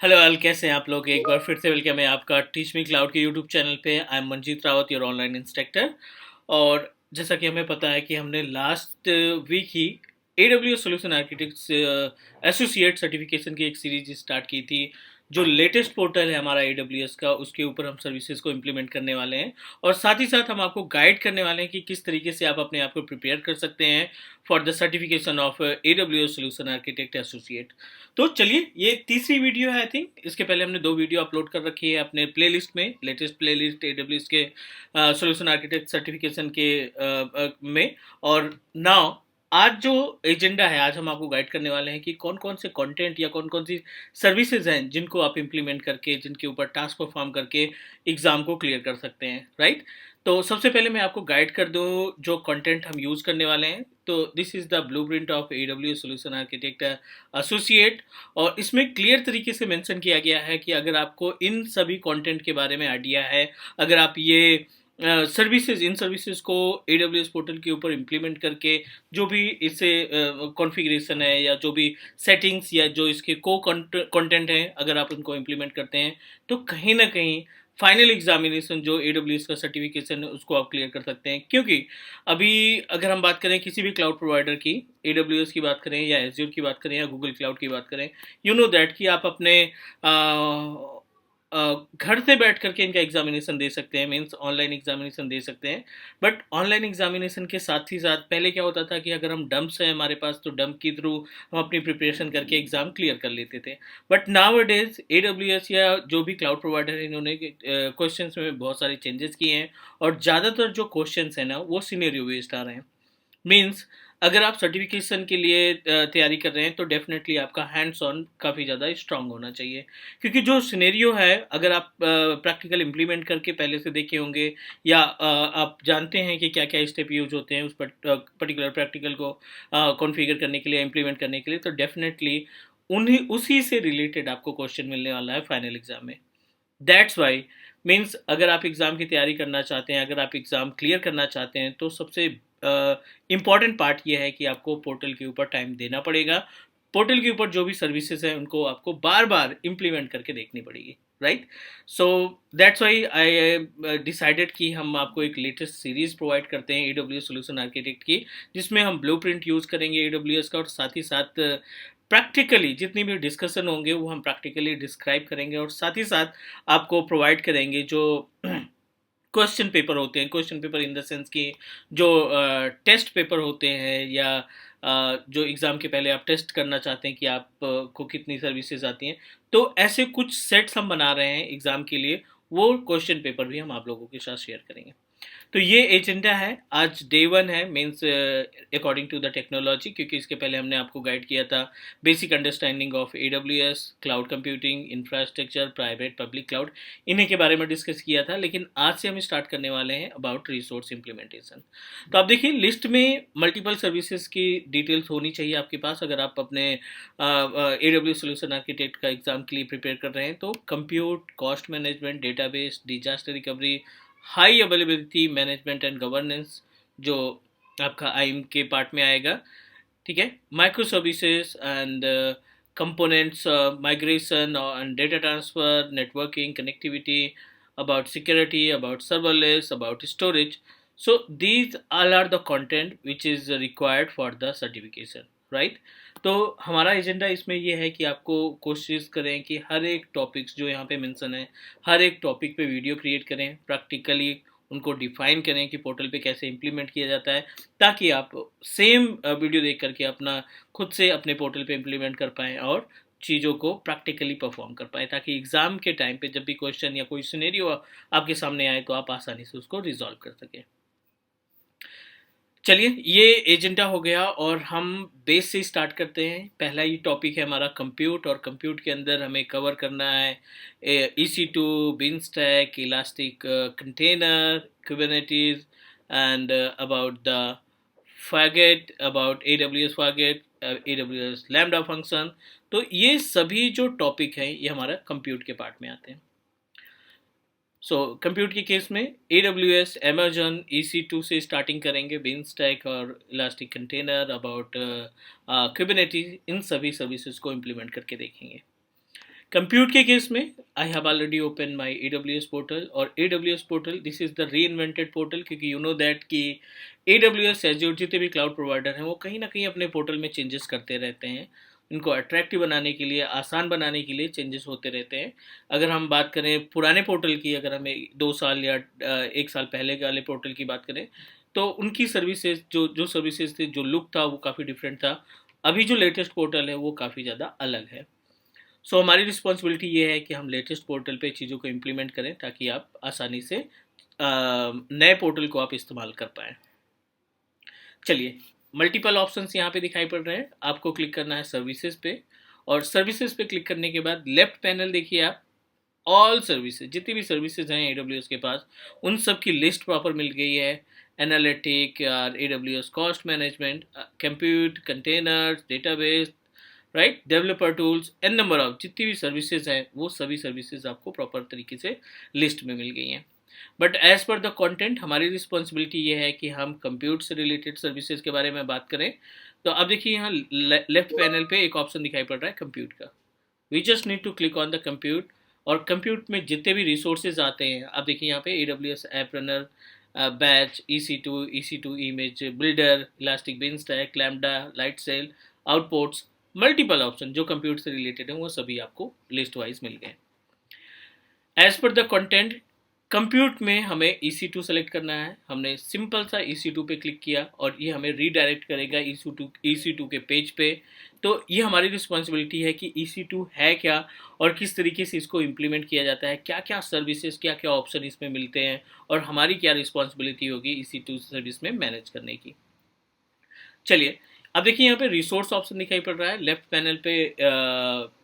Hello all, कैसे हैं आप लोग। एक बार फिर से वेलकम है आपका टीच मी क्लाउड के यूट्यूब चैनल पे। I am Manjeet Rawat, your online instructor. और जैसा कि हमें पता है कि हमने लास्ट वीक ही AWS solution architects associate certification की एक सीरीज स्टार्ट की थी। जो लेटेस्ट पोर्टल है हमारा AWS का, उसके ऊपर हम सर्विसेज को इम्प्लीमेंट करने वाले हैं। और साथ ही साथ हम आपको गाइड करने वाले हैं कि किस तरीके से आप अपने आप को प्रिपेयर कर सकते हैं for the certification of AWS solution architect associate. तो चलिए, ये तीसरी वीडियो है आई थिंक। इसके पहले हमने दो वीडियो अपलोड कर रखी है अपने प्लेलिस्ट में, लेटेस्ट प्लेलिस्ट AWS के सॉल्यूशन आर्किटेक्ट सर्टिफिकेशन के में। और नाउ आज जो एजेंडा है, आज हम आपको गाइड करने वाले हैं कि कौन कौन से कंटेंट या कौन कौन सी सर्विसेज हैं जिनको आप इम्प्लीमेंट करके, जिनके ऊपर टास्क परफॉर्म करके एग्जाम को क्लियर कर सकते हैं, राइट। तो सबसे पहले मैं आपको गाइड कर दूं जो कंटेंट हम यूज़ करने वाले हैं। तो this is the blueprint of AWS solution architect associate. और इसमें क्लियर तरीके से मेंशन किया गया है कि अगर आपको इन सभी कंटेंट के बारे में आइडिया है, अगर आप ये सर्विसेज इन सर्विसेज को AWS पोर्टल के ऊपर इम्प्लीमेंट करके जो भी इससे कॉन्फ़िगरेशन है या जो भी सेटिंग्स या जो इसके को कंटेंट हैं, अगर आप उनको इम्प्लीमेंट करते हैं तो कहीं ना कहीं फाइनल एग्जामिनेशन जो AWS का सर्टिफिकेशन है उसको आप क्लियर कर सकते हैं। क्योंकि अभी अगर हम बात करें किसी भी क्लाउड प्रोवाइडर की, AWS की बात करें या Azure की बात करें या गूगल क्लाउड की बात करें, यू नो दैट कि आप अपने घर से बैठ करके इनका एग्जामिनेशन दे सकते हैं, मीन्स ऑनलाइन एग्जामिनेशन दे सकते हैं। बट ऑनलाइन एग्जामिनेशन के साथ ही साथ पहले क्या होता था कि अगर हम डम्प्स हैं हमारे पास, तो डम्प के थ्रू हम अपनी प्रिपरेशन करके एग्ज़ाम क्लियर कर लेते थे। बट नाउ डेज AWS या जो भी क्लाउड प्रोवाइडर है, इन्होंने क्वेश्चंस में बहुत सारे चेंजेस किए हैं। और ज़्यादातर जो क्वेश्चंस हैं ना, वो सिनेरियो बेस्ड आ रहे हैं। मीन्स अगर आप सर्टिफिकेशन के लिए तैयारी कर रहे हैं तो डेफिनेटली आपका हैंड्स ऑन काफ़ी ज़्यादा स्ट्रांग होना चाहिए। क्योंकि जो सिनेरियो है, अगर आप प्रैक्टिकल इम्प्लीमेंट करके पहले से देखे होंगे या आप जानते हैं कि क्या क्या स्टेप यूज होते हैं उस पर्टिकुलर प्रैक्टिकल को कॉन्फ़िगर करने के लिए, इम्प्लीमेंट करने के लिए, तो डेफिनेटली उन्हीं उसी से रिलेटेड आपको क्वेश्चन मिलने वाला है फाइनल एग्जाम में। दैट्स वाई, मीन्स अगर आप एग्ज़ाम की तैयारी करना चाहते हैं, अगर आप एग्ज़ाम क्लियर करना चाहते हैं, तो सबसे इम्पॉर्टेंट पार्ट ये है कि आपको पोर्टल के ऊपर टाइम देना पड़ेगा। पोर्टल के ऊपर जो भी सर्विसेज हैं उनको आपको बार बार इम्प्लीमेंट करके देखनी पड़ेगी, right. So that's why I decided कि हम आपको एक लेटेस्ट सीरीज प्रोवाइड करते हैं AWS सॉल्यूशन आर्किटेक्ट की, जिसमें हम ब्लूप्रिंट यूज़ करेंगे AWS का, और साथ ही साथ प्रैक्टिकली जितनी भी डिस्कशन होंगे वो हम प्रैक्टिकली डिस्क्राइब करेंगे। और साथ ही साथ आपको प्रोवाइड करेंगे जो क्वेश्चन पेपर होते हैं, question paper in the sense कि जो टेस्ट पेपर होते हैं या जो एग्ज़ाम के पहले आप टेस्ट करना चाहते हैं कि आप को कितनी सर्विसेज आती हैं, तो ऐसे कुछ सेट्स हम बना रहे हैं एग्ज़ाम के लिए। वो क्वेश्चन पेपर भी हम आप लोगों के साथ शेयर करेंगे। तो ये एजेंडा है, आज डे वन है, means according to the technology. क्योंकि इसके पहले हमने आपको गाइड किया था basic understanding of AWS cloud computing infrastructure, private public cloud, इन्हीं के बारे में डिस्कस किया था। लेकिन आज से हम स्टार्ट करने वाले हैं अबाउट रिसोर्स इम्प्लीमेंटेशन। तो आप देखिए, लिस्ट में मल्टीपल सर्विसेज की डिटेल्स होनी चाहिए आपके पास अगर आप अपने AWS सॉल्यूशन आर्किटेक्ट का एग्जाम के लिए प्रिपेयर कर रहे हैं। तो compute, cost management, database, disaster recovery, high availability management and governance, जो आपका आईएम के पार्ट में आएगा, ठीक है। Micro services and components, migration and data transfer, networking, connectivity, about security, about serverless, about storage. So these all are the content which is required for the certification, right? तो हमारा agenda इसमें ये है कि आपको कोशिश करें कि हर एक टॉपिक्स जो यहाँ पे मेंशन है, हर एक टॉपिक पे वीडियो क्रिएट करें, प्रैक्टिकली उनको डिफाइन करें कि पोर्टल पे कैसे इम्प्लीमेंट किया जाता है, ताकि आप सेम वीडियो देख करके अपना खुद से अपने पोर्टल पे इम्प्लीमेंट कर पाएँ और चीज़ों को प्रैक्टिकली परफॉर्म कर पाए, ताकि एग्ज़ाम के टाइम पे जब भी क्वेश्चन या कोई सिनेरियो आपके सामने आए तो आप आसानी से उसको रिजॉल्व कर सकें। चलिए, ये एजेंडा हो गया और हम बेस से स्टार्ट करते हैं। पहला ही टॉपिक है हमारा कंप्यूट, और कंप्यूट के अंदर हमें कवर करना है EC2, Beanstalk, elastic container, Kubernetes, and about the Fargate, about AWS Fargate, AWS Lambda function. तो ये सभी जो टॉपिक हैं ये हमारा कंप्यूट के पार्ट में आते हैं। सो कंप्यूट के केस में AWS, Amazon, EC2 से स्टार्टिंग करेंगे, बीनस्टैक और इलास्टिक कंटेनर, अबाउट कुबरनेटिस, इन सभी सर्विसेज को इम्प्लीमेंट करके देखेंगे। कंप्यूट के केस में I have already open my AWS portal, और AWS portal this is the री इन्वेंटेड पोर्टल, क्योंकि यू नो दैट कि AWS एज्योर जितने भी क्लाउड प्रोवाइडर हैं वो कहीं ना कहीं अपने पोर्टल में चेंजेस करते रहते हैं। इनको अट्रैक्टिव बनाने के लिए, आसान बनाने के लिए चेंजेस होते रहते हैं। अगर हम बात करें पुराने पोर्टल की, अगर हमें 2 साल या 1 साल पहले के वाले पोर्टल की बात करें, तो उनकी सर्विसेज जो जो सर्विसेज थे, जो लुक था वो काफ़ी डिफरेंट था। अभी जो लेटेस्ट पोर्टल है वो काफ़ी ज़्यादा अलग है। सो हमारी रिस्पॉन्सिबिलिटी ये है कि हम लेटेस्ट पोर्टल पे चीज़ों को इम्प्लीमेंट करें ताकि आप आसानी से नए पोर्टल को आप इस्तेमाल कर पाएँ। चलिए, मल्टीपल ऑप्शंस यहाँ पे दिखाई पड़ रहे हैं। आपको क्लिक करना है सर्विसेज पे, और सर्विसेज पे क्लिक करने के बाद लेफ्ट पैनल देखिए आप, ऑल सर्विसेज, जितनी भी सर्विसेज हैं AWS के पास, उन सब की लिस्ट प्रॉपर मिल गई है। Analytic, AWS cost management, compute, containers, database, right, developer tools, an number of जितनी भी सर्विसेज हैं वो सभी सर्विसेज आपको प्रॉपर तरीके से लिस्ट में मिल गई हैं। But as per the content हमारी रिस्पॉन्सिबिलिटी ये है कि हम कंप्यूट से रिलेटेड सर्विसेज के बारे में बात करें। तो अब देखिए यहाँ लेफ्ट पैनल पे एक ऑप्शन दिखाई पड़ रहा है कंप्यूट का। We just need to click on the compute, और कंप्यूट में जितने भी रिसोर्सेज आते हैं, अब देखिए यहाँ पे AWS app runner, batch, EC2 image builder, elastic Beanstalk, Lambda, Lightsail, outputs, multiple option जो कंप्यूटर से रिलेटेड है वो सभी आपको लिस्ट वाइज मिल गए। As per the content, compute में हमें EC2 सेलेक्ट करना है। हमने सिंपल सा EC2 पे क्लिक किया और ये हमें रीडायरेक्ट करेगा EC2 के पेज पे। तो ये हमारी रिस्पॉन्सिबिलिटी है कि EC2 है क्या और किस तरीके से इसको इम्प्लीमेंट किया जाता है, क्या क्या सर्विसेज, क्या क्या ऑप्शन इसमें मिलते हैं, और हमारी क्या रिस्पॉन्सिबिलिटी होगी EC2 सर्विस में मैनेज करने की। चलिए, अब देखिए यहाँ पे रिसोर्स ऑप्शन दिखाई पड़ रहा है। लेफ्ट पैनल पे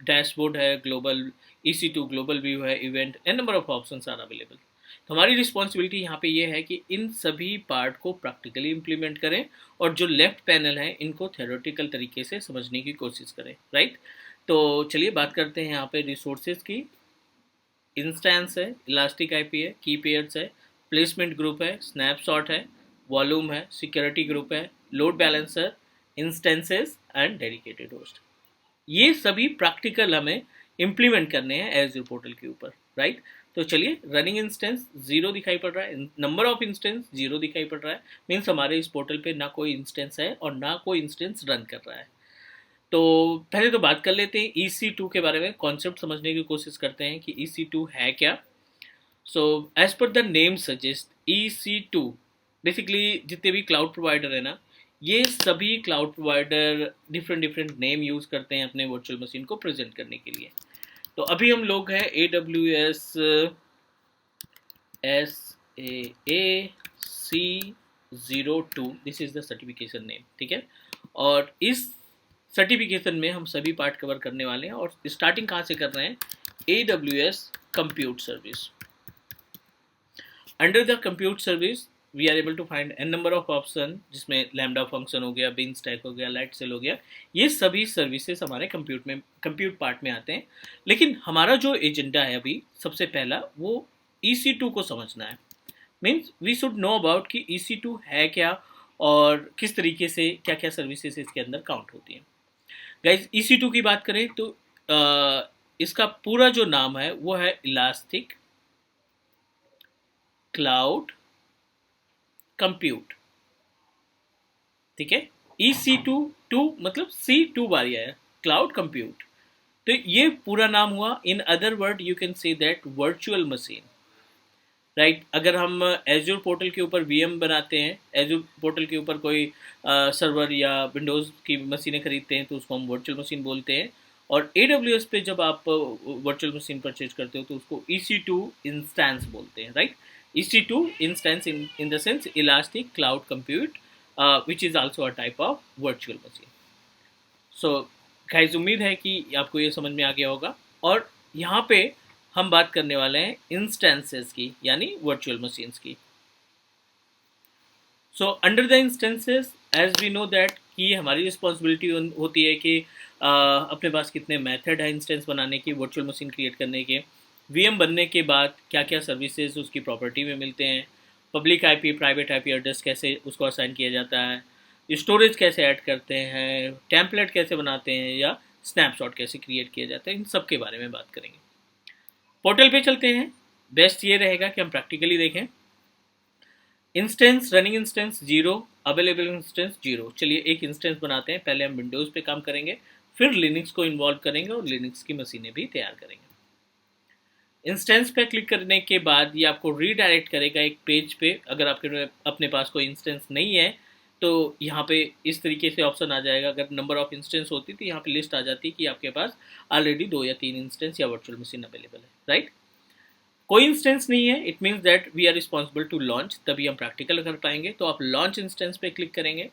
डैशबोर्ड है, ग्लोबल EC2 ग्लोबल व्यू है, event, and number of options are available. तो हमारी रिस्पॉन्सिबिलिटी यहाँ पे ये है कि इन सभी पार्ट को प्रैक्टिकली इम्प्लीमेंट करें, और जो लेफ्ट पैनल है इनको थ्योरेटिकल तरीके से समझने की कोशिश करें, राइट। तो चलिए बात करते हैं यहाँ पे रिसोर्सेज की। इंस्टेंस है, इलास्टिक IP है, की पेयर्स है, प्लेसमेंट ग्रुप है, स्नैपशॉट है, वॉल्यूम है, सिक्योरिटी ग्रुप है, load balancer, instances and dedicated host. ये सभी प्रैक्टिकल हमें इम्प्लीमेंट करने हैं एज़्योर पोर्टल के ऊपर, राइट। तो चलिए, रनिंग इंस्टेंस 0 दिखाई पड़ रहा है, नंबर ऑफ इंस्टेंस 0 दिखाई पड़ रहा है, मीन्स हमारे इस पोर्टल पे ना कोई इंस्टेंस है और ना कोई इंस्टेंस रन कर रहा है। तो पहले तो बात कर लेते हैं EC2 के बारे में, कॉन्सेप्ट समझने की कोशिश करते हैं कि EC2 है क्या। So as per the name suggest, EC2 basically जितने भी क्लाउड प्रोवाइडर है ना, ये सभी cloud provider different different name use करते हैं अपने वर्चुअल मशीन को प्रेजेंट करने के लिए। तो अभी हम लोग हैं AWS SAAC02, this is the certification name, ठीक है। और इस सर्टिफिकेशन में हम सभी पार्ट कवर करने वाले हैं, और स्टार्टिंग कहाँ से कर रहे हैं, AWS compute service. Under the compute service we are able to find an number of option, जिसमें लैम्डा फंक्शन हो गया, बिन स्टैक हो गया, लाइट सेल हो गया। ये सभी सर्विसेज हमारे कंप्यूट पार्ट में आते हैं। लेकिन हमारा जो एजेंडा है अभी सबसे पहला, वो EC2 को समझना है। Means we should know about कि EC2 है क्या और किस तरीके से क्या क्या सर्विसेज इसके अंदर काउंट होती हैं। गाइज, EC2 की बात करें तो इसका पूरा जो नाम है वो है इलास्टिक क्लाउड कंप्यूट, ठीक है। EC2 मतलब C2 बार है, क्लाउड कंप्यूट। तो ये पूरा नाम हुआ। In other word you can say that virtual machine, right. अगर हम एज्योर पोर्टल के ऊपर VM बनाते हैं, एज्योर पोर्टल के ऊपर कोई सर्वर या विंडोज़ की मशीनें खरीदते हैं, तो उसको हम वर्चुअल मशीन बोलते हैं। और AWS पे जब आप वर्चुअल मशीन परचेज करते हो तो उसको EC2 इंस्टेंस बोलते हैं, right. EC2 instance in the sense elastic cloud compute, which is also a type of virtual machine. So guys, उम्मीद है कि आपको ये समझ में आ गया होगा। और यहाँ पे हम बात करने वाले हैं इंस्टेंसेस की, यानी वर्चुअल मशीन्स की। So under the instances, as we know that कि हमारी रिस्पॉन्सिबिलिटी होती है कि अपने पास कितने मेथड है इंस्टेंस बनाने की, वर्चुअल मशीन क्रिएट करने के। VM बनने के बाद क्या क्या सर्विसेज उसकी प्रॉपर्टी में मिलते हैं, public IP, private IP address कैसे उसको असाइन किया जाता है, स्टोरेज कैसे ऐड करते हैं, टेम्पलेट कैसे बनाते हैं, या स्नैपशॉट कैसे क्रिएट किया जाता है, इन सब के बारे में बात करेंगे। पोर्टल पे चलते हैं। बेस्ट ये रहेगा कि हम प्रैक्टिकली देखें। Instance, running instance 0, available instance 0। चलिए एक इंस्टेंस बनाते हैं। पहले हम विंडोज़ पे काम करेंगे, फिर लिनक्स को इन्वॉल्व करेंगे और लिनक्स की मशीनें भी तैयार करेंगे। इंस्टेंस पे क्लिक करने के बाद ये आपको रीडायरेक्ट करेगा एक पेज पे। अगर आपके अपने पास कोई इंस्टेंस नहीं है तो यहाँ पे इस तरीके से ऑप्शन आ जाएगा। अगर नंबर ऑफ इंस्टेंस होती तो यहाँ पे लिस्ट आ जाती कि आपके पास ऑलरेडी 2 या 3 इंस्टेंस या वर्चुअल मशीन अवेलेबल है, राइट। कोई इंस्टेंस नहीं है, it means that we are responsible to launch, तभी हम प्रैक्टिकल कर पाएंगे। तो आप लॉन्च इंस्टेंस पे क्लिक करेंगे।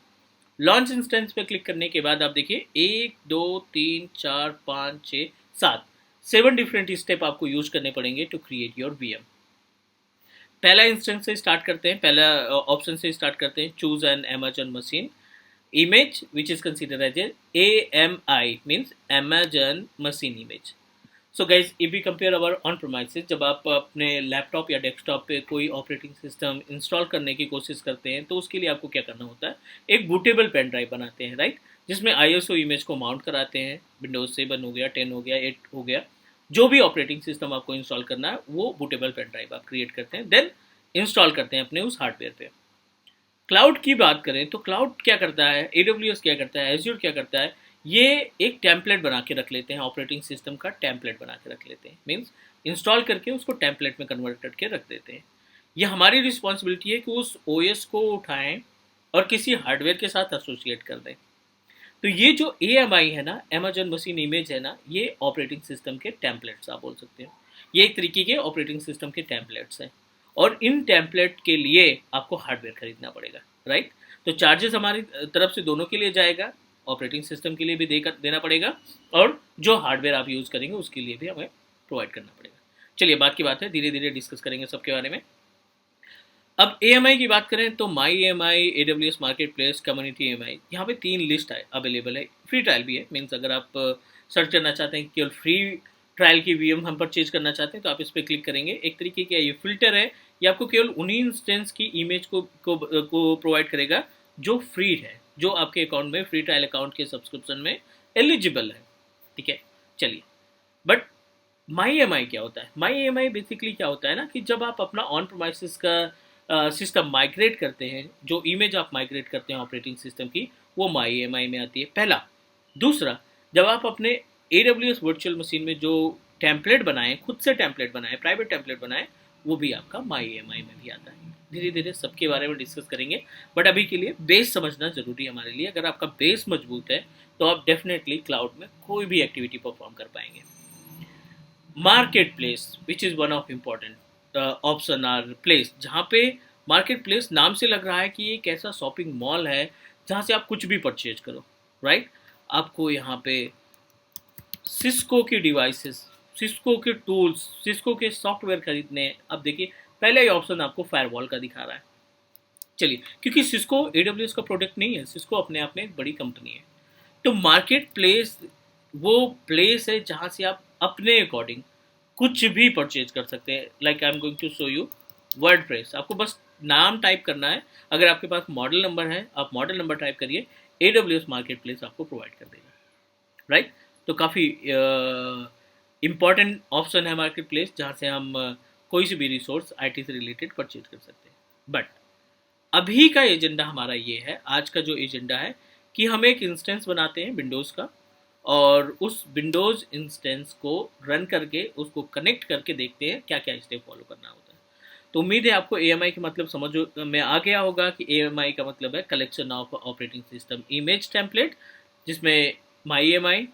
लॉन्च इंस्टेंस पे क्लिक करने के बाद आप देखिए 1 2 3 4 5 6 7 7 डिफरेंट स्टेप आपको यूज करने पड़ेंगे टू क्रिएट योर वीएम। पहला इंस्टेंस से स्टार्ट करते हैं, पहला ऑप्शन से स्टार्ट करते हैं। Choose an Amazon machine image which is considered as a AMI, means Amazon machine image. So guys, if we compare our on premises, जब आप अपने लैपटॉप या डेस्कटॉप पे कोई ऑपरेटिंग सिस्टम इंस्टॉल करने की कोशिश करते हैं तो उसके लिए आपको क्या करना होता है, एक बूटेबल पेन ड्राइव बनाते हैं, राइट, जिसमें ISO इमेज को माउंट कराते हैं। विंडोज 7 हो गया, 10 हो गया, 8 हो गया, जो भी ऑपरेटिंग सिस्टम आपको इंस्टॉल करना है वो बूटेबल पेन ड्राइव आप क्रिएट करते हैं, देन इंस्टॉल करते हैं अपने उस हार्डवेयर पे। क्लाउड की बात करें तो क्लाउड क्या करता है, AWS क्या करता है, एज्योर क्या करता है, ये एक टेम्पलेट बना के रख लेते हैं, ऑपरेटिंग सिस्टम का टेम्पलेट बना के रख लेते हैं, मीन्स इंस्टॉल करके उसको टेम्पलेट में कन्वर्ट करके रख देते हैं। ये हमारी रिस्पॉन्सिबिलिटी है कि उस OS को उठाएं और किसी हार्डवेयर के साथ एसोसिएट कर दें। तो ये जो AMI है ना, अमेजन मशीन इमेज है ना, ये ऑपरेटिंग सिस्टम के टेम्पलेट्स आप बोल सकते हो। ये एक तरीके के ऑपरेटिंग सिस्टम के टेम्पलेट्स हैं और इन टेम्पलेट के लिए आपको हार्डवेयर खरीदना पड़ेगा, राइट। तो चार्जेस हमारी तरफ से दोनों के लिए जाएगा, ऑपरेटिंग सिस्टम के लिए भी देना पड़ेगा और जो हार्डवेयर आप यूज़ करेंगे उसके लिए भी हमें प्रोवाइड करना पड़ेगा। चलिए बात की बात है, धीरे धीरे डिस्कस करेंगे सबके बारे में। अब AMI की बात करें तो माई AMI, AWS market place, community AMI, यहाँ पे 3 लिस्ट है अवेलेबल है। फ्री ट्रायल भी है, मीन्स अगर आप सर्च करना चाहते हैं केवल फ्री ट्रायल की VM हम परचेज करना चाहते हैं तो आप इस पर क्लिक करेंगे। एक तरीके का ये फिल्टर है, ये आपको केवल उन्हीं इंस्टेंस की इमेज को प्रोवाइड करेगा जो फ्री है, जो आपके अकाउंट में फ्री ट्रायल अकाउंट के सब्सक्रिप्शन में एलिजिबल है, ठीक है। चलिए, बट माई AMI क्या होता है? माई AMI बेसिकली क्या होता है ना कि जब आप अपना ऑन प्रोमाइसिस का सिस्टम माइग्रेट करते हैं, जो इमेज आप माइग्रेट करते हैं ऑपरेटिंग सिस्टम की, वो माई AMI में आती है, पहला। दूसरा, जब आप अपने AWS वर्चुअल मशीन में जो टेम्पलेट बनाएं, खुद से टेम्पलेट बनाएं, प्राइवेट टेम्पलेट बनाएं, वो भी आपका माई AMI में भी आता है। धीरे धीरे सबके बारे में डिस्कस करेंगे, बट अभी के लिए बेस समझना जरूरी है हमारे लिए। अगर आपका बेस मजबूत है तो आप डेफिनेटली क्लाउड में कोई भी एक्टिविटी परफॉर्म कर पाएंगे। Market place which is one of important option are place, जहाँ पे मार्केट प्लेस नाम से लग रहा है कि एक ऐसा शॉपिंग मॉल है जहाँ से आप कुछ भी परचेज करो, राइट। आपको यहाँ पे सिस्को की डिवाइसेस, सिस्को के टूल्स, सिस्को के सॉफ्टवेयर खरीदने हैं। अब देखिए पहले ही ऑप्शन आपको फायरवॉल का दिखा रहा है। चलिए, क्योंकि सिस्को AWS का प्रोडक्ट नहीं है, सिस्को अपने आप में एक बड़ी कंपनी है। तो मार्केट प्लेस वो प्लेस है जहाँ से आप अपने अकॉर्डिंग कुछ भी परचेज कर सकते हैं। Like I am going to show you WordPress. आपको बस नाम टाइप करना है, अगर आपके पास मॉडल नंबर है आप मॉडल नंबर टाइप करिए, AWS मार्केट प्लेस आपको प्रोवाइड कर देगा, राइट। तो काफ़ी इम्पॉर्टेंट ऑप्शन है मार्केट प्लेस, जहाँ से हम कोई से भी रिसोर्स IT से रिलेटेड परचेज कर सकते हैं। बट अभी का एजेंडा हमारा ये है, आज का जो एजेंडा है, कि हम एक इंस्टेंस बनाते हैं विंडोज़ का और उस विंडोज़ इंस्टेंस को रन करके उसको कनेक्ट करके देखते हैं क्या क्या स्टेप फॉलो करना होता है। तो उम्मीद है आपको AMI का मतलब समझ में आ गया होगा कि AMI का मतलब है collection of operating system image template, जिसमें माई AMI,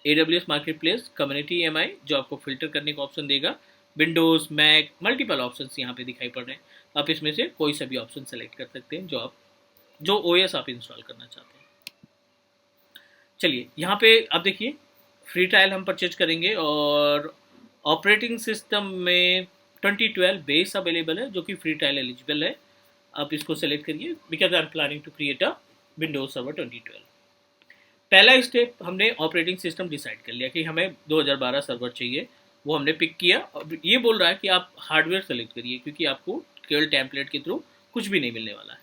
AWS market place, community AMI जो आपको फिल्टर करने का ऑप्शन देगा, विंडोज़, मैक, मल्टीपल ऑप्शंस यहाँ पे दिखाई पड़ रहे हैं। आप इसमें से कोई सा भी ऑप्शन सेलेक्ट कर सकते हैं जो OS आप इंस्टॉल करना चाहते हैं। चलिए यहाँ पे आप देखिए फ्री ट्रायल हम परचेज करेंगे और ऑपरेटिंग सिस्टम में 2012 बेस अवेलेबल है जो कि फ्री ट्रायल एलिजिबल है। आप इसको सेलेक्ट करिए, because I am planning to create a Windows server 2012। पहला स्टेप, हमने ऑपरेटिंग सिस्टम डिसाइड कर लिया कि हमें 2012 सर्वर चाहिए, वो हमने पिक किया। अब ये बोल रहा है कि आप हार्डवेयर सेलेक्ट करिए क्योंकि आपको केवल टेम्पलेट के थ्रू कुछ भी नहीं मिलने वाला है।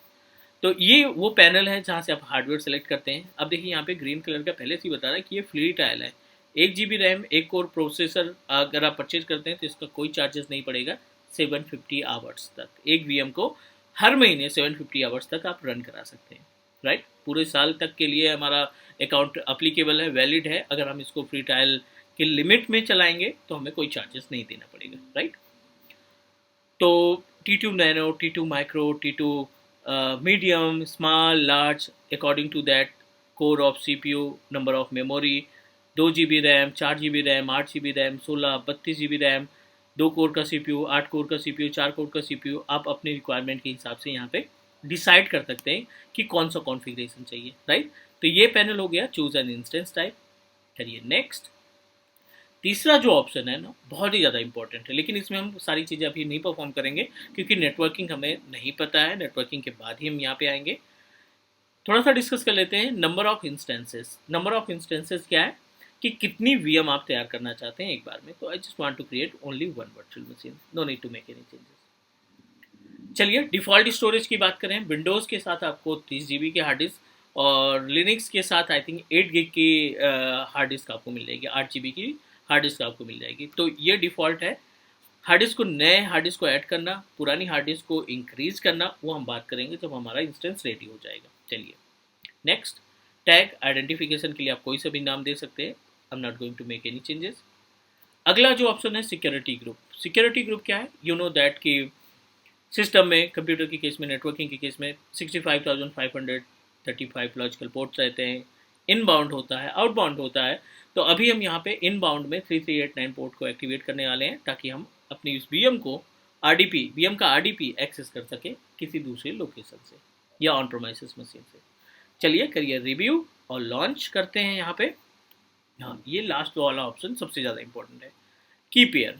तो ये वो पैनल है जहाँ से आप हार्डवेयर सेलेक्ट करते हैं। अब देखिए यहाँ पे ग्रीन कलर का पहले से ही बता रहा है कि ये फ्री ट्रायल है। 1 GB रैम, एक कोर प्रोसेसर अगर आप परचेज करते हैं तो इसका कोई चार्जेस नहीं पड़ेगा। 750 आवर्स तक एक वीएम को हर महीने 750 आवर्स तक आप रन करा सकते हैं, राइट। पूरे साल तक के लिए हमारा अकाउंट अप्लीकेबल है, वैलिड है। अगर हम इसको फ्री ट्रायल के लिमिट में चलाएंगे तो हमें कोई चार्जेस नहीं देना पड़ेगा, राइट। तो T2 nano, T2 micro, T2 medium, small, large, according to that core of CPU, number of memory, 2 GB RAM, 4 GB RAM, 8 GB RAM, 16 32 GB RAM, 2 core का CPU, 8 कोर का CPU, 4 कोर का CPU, आप अपनी requirement के हिसाब से यहाँ पे डिसाइड कर सकते हैं कि कौन सा कॉन्फ़िगरेशन चाहिए, राइट। तो ये पैनल हो गया चूज एन इंस्टेंस टाइप। करिए नेक्स्ट। तीसरा जो ऑप्शन है ना, बहुत ही ज़्यादा इंपॉर्टेंट है, लेकिन इसमें हम सारी चीज़ें अभी नहीं परफॉर्म करेंगे क्योंकि नेटवर्किंग हमें नहीं पता है। नेटवर्किंग के बाद ही हम यहाँ पे आएंगे। थोड़ा सा डिस्कस कर लेते हैं number of instances. Number of instances क्या है कि कितनी वीएम आप तैयार करना चाहते हैं एक बार में। तो I just want to create only one virtual machine, no need to make any changes. चलिए डिफ़ॉल्ट स्टोरेज की बात करें। विंडोज़ के साथ आपको 30 GB की हार्ड डिस्क और लिनक्स के साथ आई थिंक 8 GB की हार्ड डिस्क आपको मिल जाएगी, 8 GB की हार्ड डिस्क आपको मिल जाएगी। तो ये डिफ़ॉल्ट है। हार्ड डिस्क को, नए हार्ड डिस्क को ऐड करना, पुरानी हार्ड डिस्क को इंक्रीज़ करना, वो हम बात करेंगे जब हमारा इंस्टेंस रेडी हो जाएगा। चलिए नेक्स्ट। टैग आइडेंटिफिकेशन के लिए आप कोई सा भी नाम दे सकते हैं। I am not going to make any changes. अगला जो ऑप्शन है सिक्योरिटी ग्रुप। सिक्योरिटी ग्रुप क्या है? यू नो दैट कि सिस्टम में, कंप्यूटर के केस में, नेटवर्किंग के केस में 65,535 लॉजिकल पोर्ट्स रहते हैं। इनबाउंड होता है, आउटबाउंड होता है। तो अभी हम यहाँ पे इनबाउंड में 3389 पोर्ट को एक्टिवेट करने वाले हैं ताकि हम अपनी इस वीएम को वीएम का आरडीपी एक्सेस कर सके किसी दूसरे लोकेशन से या ऑन प्रोमाइसिस मशीन से। चलिए करिए रिव्यू और लॉन्च करते हैं यहाँ पे। हाँ, ये लास्ट वाला ऑप्शन सबसे ज़्यादा इंपॉर्टेंट है, की पेयर।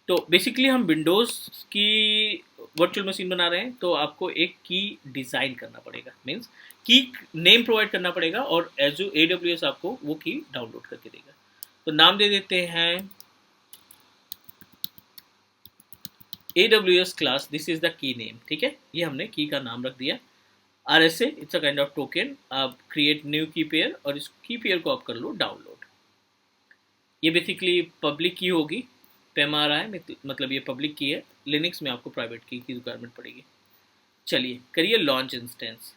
तो बेसिकली हम विंडोज़ की वर्चुअल मशीन बना रहे हैं तो आपको एक की डिज़ाइन करना पड़ेगा, मीन्स की नेम प्रोवाइड करना पड़ेगा और एज AWS आपको वो की डाउनलोड करके देगा। तो नाम दे देते हैं AWS class, this is the key name, ठीक है। ये हमने की का नाम रख दिया। RSA it's a kind of token. आप क्रिएट न्यू की पेयर और इस की पेयर को आप कर लो डाउनलोड। ये बेसिकली पब्लिक की होगी, पेम आ रहा है मतलब ये पब्लिक की है। लिनक्स में आपको प्राइवेट की रिक्वायरमेंट पड़ेगी। चलिए करिए लॉन्च इंस्टेंस।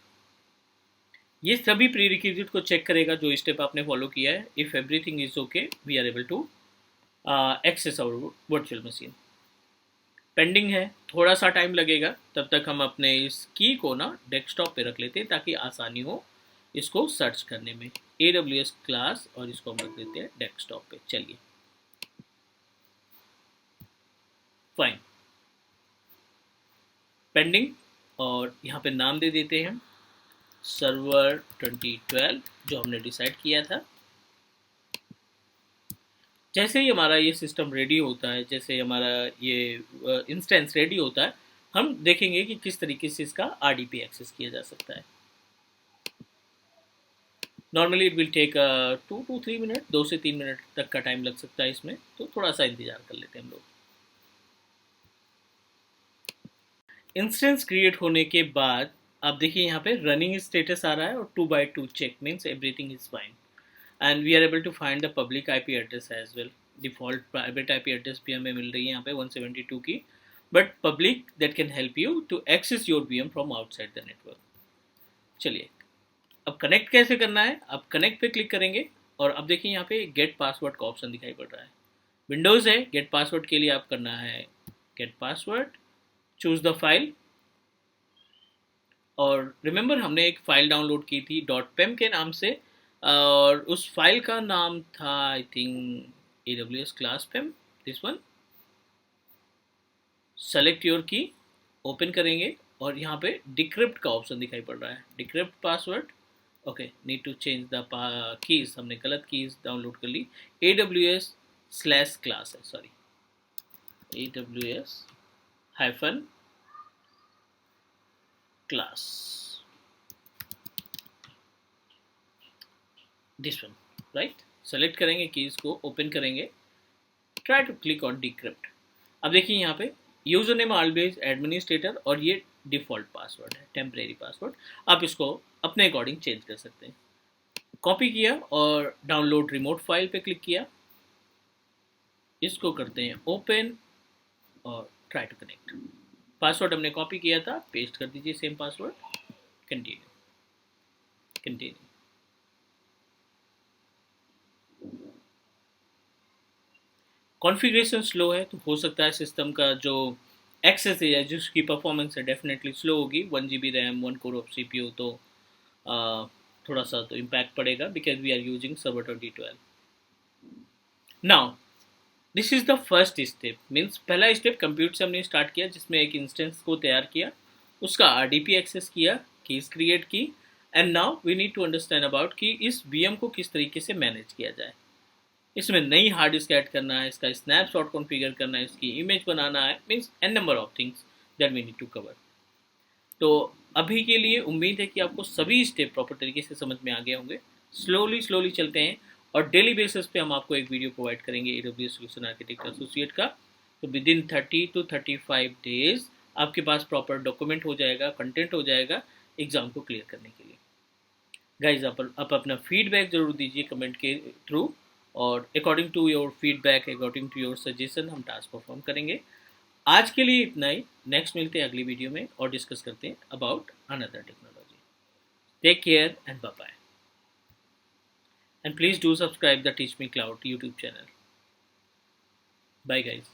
ये सभी प्री रिक्विजिट को चेक करेगा जो स्टेप आपने फॉलो किया है। If everything is okay we are able to access our virtual machine. Pending है, थोड़ा सा टाइम लगेगा। तब तक हम अपने इस की को ना डेस्कटॉप पे रख लेते हैं ताकि आसानी हो इसको सर्च करने में। AWS क्लास और इसको हम रख देते हैं डेस्कटॉप पे। चलिए फाइन, पेंडिंग, और यहाँ पे नाम दे देते हैं सर्वर 2012 जो हमने डिसाइड किया था। जैसे ही हमारा ये सिस्टम रेडी होता है, जैसे हमारा ये इंस्टेंस रेडी होता है, हम देखेंगे कि किस तरीके से इसका RDP एक्सेस किया जा सकता है। Normally it will take 2 to 3 minute, 2 से 3 मिनट तक का टाइम लग सकता है इसमें, तो थोड़ा सा इंतजार कर लेते हैं हम लोग। इंस्टेंस क्रिएट होने के बाद आप देखिए यहाँ पे रनिंग स्टेटस आ रहा है और 2x2 check means everything is fine and we are able to find the public IP address as well. Default private IP address भी हमें मिल रही है यहाँ पे 172 की, but public that can help you to access your VM from outside the network. चलिए अब कनेक्ट कैसे करना है, आप कनेक्ट पे क्लिक करेंगे और अब देखिए यहाँ पे गेट पासवर्ड का ऑप्शन दिखाई पड़ रहा है। विंडोज़ है, गेट पासवर्ड के लिए आप करना है gate password, choose the file. और रिमेंबर हमने एक फ़ाइल डाउनलोड की थी .pem के नाम से और उस फाइल का नाम था I think AWS class pem, this one. Select your key, open करेंगे और यहाँ पे डिक्रिप्ट का ऑप्शन दिखाई पड़ रहा है, decrypt password. Okay, need to change the keys, हमने गलत कीज़ डाउनलोड कर ली। AWS/क्लास है, sorry, AWS-class, this one, right. Select करेंगे कीज़ को, ओपन करेंगे, try to click on decrypt. अब देखिए यहाँ पे यूजर नेम ऑलवेज एडमिनिस्ट्रेटर और ये डिफ़ॉल्ट पासवर्ड है, टेम्परेरी पासवर्ड। आप इसको अपने अकॉर्डिंग चेंज कर सकते हैं। कॉपी किया और डाउनलोड रिमोट फाइल पे क्लिक किया, इसको करते हैं ओपन और ट्राई टू कनेक्ट। पासवर्ड हमने कॉपी किया था, पेस्ट कर दीजिए same password, continue continue. Configuration slow है तो हो सकता है सिस्टम का जो एक्सेस है जिसकी परफॉर्मेंस है डेफिनेटली स्लो होगी। 1 GB RAM, 1 core of CPU, तो थोड़ा सा तो इम्पैक्ट पड़ेगा because we are using server 2012। Now this is the first step, means पहला स्टेप कंप्यूटर से हमने स्टार्ट किया जिसमें एक इंस्टेंस को तैयार किया, उसका RDP एक्सेस किया, कीज क्रिएट की, and now we need to understand about कि इस VM को किस तरीके से मैनेज किया जाए। इसमें नई हार्ड डिस्क ऐड करना है, इसका स्नैपशॉट कॉन्फ़िगर करना है, इसकी इमेज बनाना है, means an number of things that we need to cover. तो अभी के लिए उम्मीद है कि आपको सभी स्टेप प्रॉपर तरीके से समझ में आ गए होंगे। स्लोली स्लोली चलते हैं और डेली बेसिस पे हम आपको एक वीडियो प्रोवाइड करेंगे AWS सोल्यूशन आर्किटेक्ट एसोसिएट का। तो विद इन 30 to 35 डेज आपके पास प्रॉपर डॉक्यूमेंट हो जाएगा, कंटेंट हो जाएगा एग्ज़ाम को क्लियर करने के लिए। गाइज आप अपना फीडबैक ज़रूर दीजिए कमेंट के थ्रू, और according to your feedback, according to your suggestion हम टास्क परफॉर्म करेंगे। आज के लिए इतना ही, नेक्स्ट मिलते हैं अगली वीडियो में और डिस्कस करते हैं about another technology. Take care and bye bye, and please do subscribe the teach me cloud YouTube channel. Bye guys.